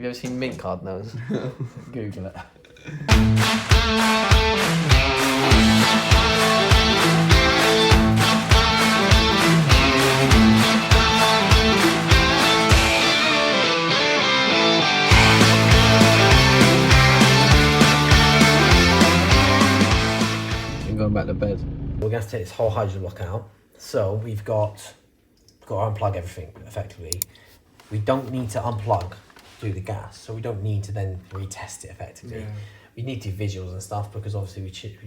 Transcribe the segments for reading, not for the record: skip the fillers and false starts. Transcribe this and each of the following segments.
you ever seen mint card nose? Google it. And going back to bed. We're going to take this whole hydrolock out. So we've got to unplug everything effectively. We don't need to unplug through the gas, so we don't need to then retest it effectively. Yeah. We need to do visuals and stuff because obviously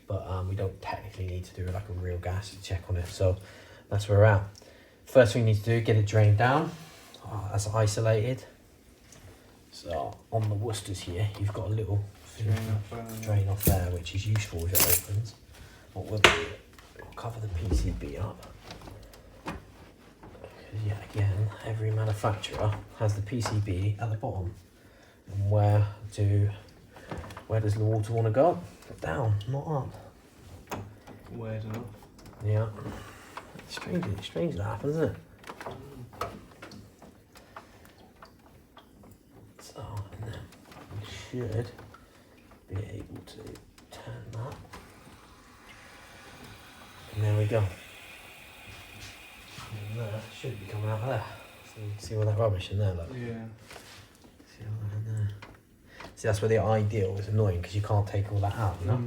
but we don't technically need to do like a real gas check on it. So that's where we're at. First thing we need to do, get it drained down. That's isolated. So on the Worcesters here, you've got a little drain off there, which is useful if it opens. What we'll do, we'll cover the PCB up. Yeah, again, every manufacturer has the PCB at the bottom. And where does the water want to go? Down, not up. Where down? Yeah. Strange that happens, isn't it? So, and then we should be able to turn that. And there we go. And that should be coming out of there. So you can see all that rubbish in there, look. Yeah. See all that in there. See, that's where the ideal is annoying because you can't take all that out, you know?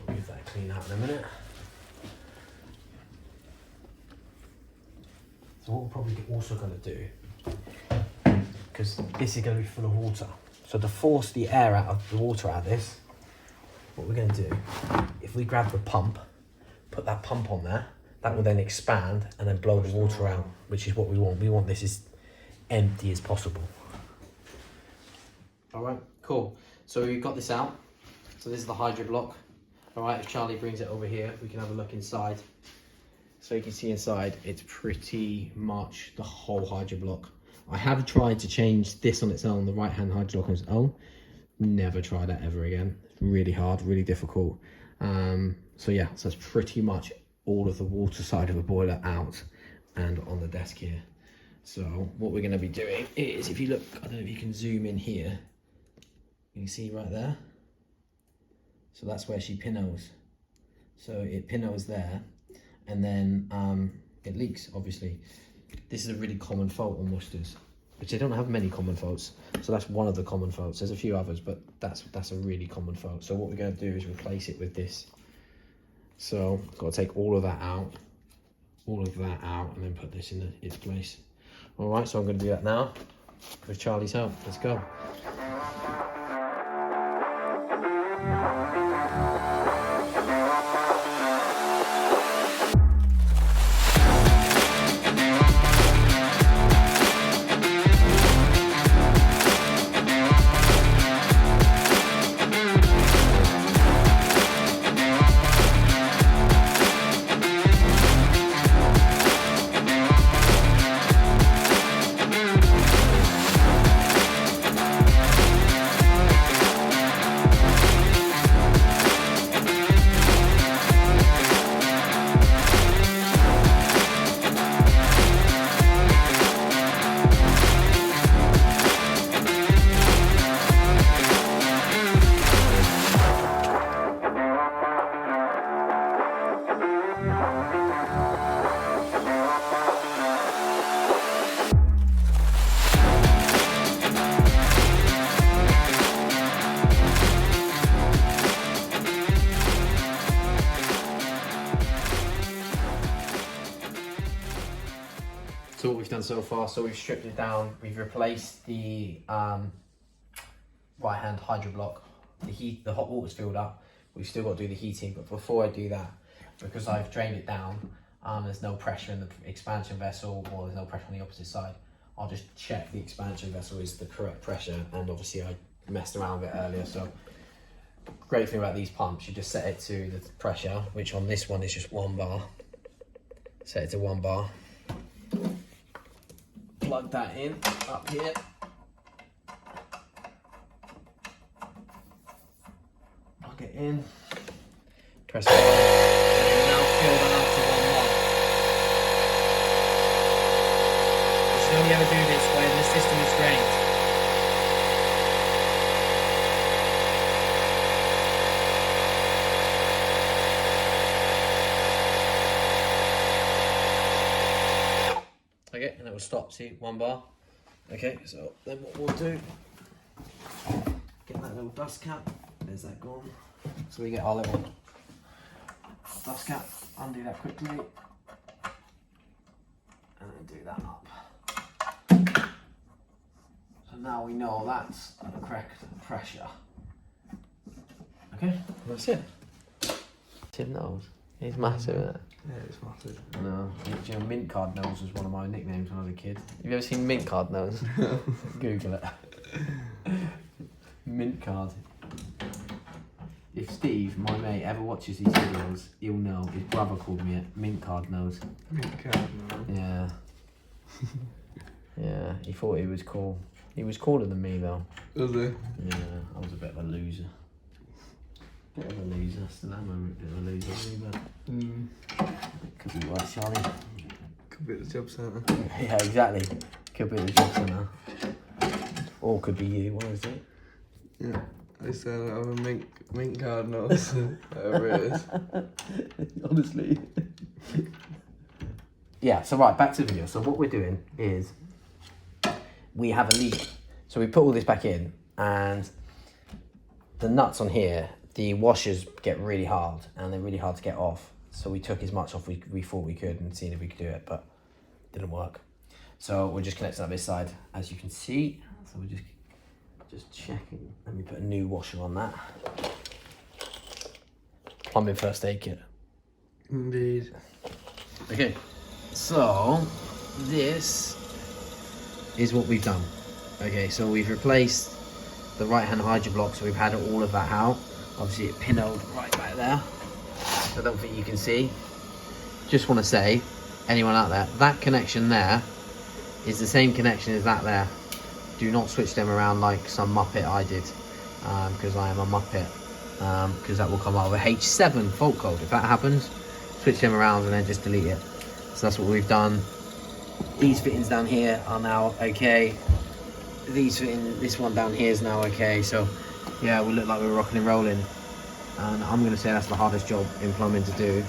Give that a clean out in a minute. So what we're probably also going to do, because this is going to be full of water, so to force the air out of the water out of this, what we're going to do, if we grab the pump, put that pump on there, that will then expand and then blow the water out, which is what we want. We want this as empty as possible. All right, cool. So we've got this out. So this is the hydro block. All right, if Charlie brings it over here, we can have a look inside. So you can see inside, it's pretty much the whole hydro block. I have tried to change this on its own, the right-hand hydro block on its own. Never try that ever again. It's really hard, really difficult. So yeah, so that's pretty much all of the water side of a boiler out and on the desk here. So what we're going to be doing is, if you look, I don't know if you can zoom in here, you can see right there. So that's where she pinholes. So it pinholes there, and then it leaks, obviously. This is a really common fault on Worcesters, which they don't have many common faults. So that's one of the common faults. There's a few others, but that's a really common fault. So what we're going to do is replace it with this. So got to take all of that out, and then put this in its place. All right, so I'm going to do that now with Charlie's help. Let's go. So what we've done so far, so we've stripped it down, we've replaced the right-hand hydro block, the hot water's filled up, we've still got to do the heating, but before I do that, because I've drained it down, there's no pressure in the expansion vessel, or there's no pressure on the opposite side, I'll just check the expansion vessel is the correct pressure, and obviously I messed around with it earlier, so great thing about these pumps, you just set it to the pressure, which on this one is just 1 bar, set it to 1 bar, plug that in up here, Lock it in. Press it. And now fill that up to 1 bar. You should only ever do this when the system is drained. Okay, and it will stop. See, 1 bar. Okay, so then what we'll do, get that little dust cap. There's that gone. So we get our little dust cap. Undo that quickly, and then do that up. So now we know that's the correct pressure. Okay, that's it. Tim nose. He's massive, isn't it? Yeah, it's massive. No, you know, mint card nose was one of my nicknames when I was a kid. Have you ever seen mint card nose? Google it. Mint card. If Steve, my mate, ever watches these videos, he'll know his brother called me a mint card nose. Mint card nose. Yeah. Yeah, he thought he was cool. He was cooler than me though. Was he? Yeah, I was a bit of a loser. Bit of a loser, still am a bit of a loser, really, but could be worse, Charlie. Could be at the job centre. Yeah, exactly. Could be at the job centre. Or could be you, what is it? Yeah. I said I have a mint card nose. Whatever it is. Honestly. Yeah, so right, back to the video. So what we're doing is we have a leak. So we put all this back in and the nuts on here, the washers get really hard and they're really hard to get off. So we took as much off we thought we could and seen if we could do it, but it didn't work. So we're just connecting up this side, as you can see. So we're just checking. Let me put a new washer on that. Plumbing first aid kit. Indeed. Okay, so this is what we've done. Okay, so we've replaced the right-hand hydro block, so we've had all of that out. Obviously it pinnowed right back there. I don't think you can see. Just want to say, anyone out there, that connection there is the same connection as that there. Do not switch them around like some muppet I did, because I am a muppet, because that will come out with a H7 fault code. If that happens, switch them around and then just delete it. So that's what we've done. These fittings down here are now okay. This one down here is now okay. So yeah, we look like we're rocking and rolling. And I'm going to say that's the hardest job in plumbing to do.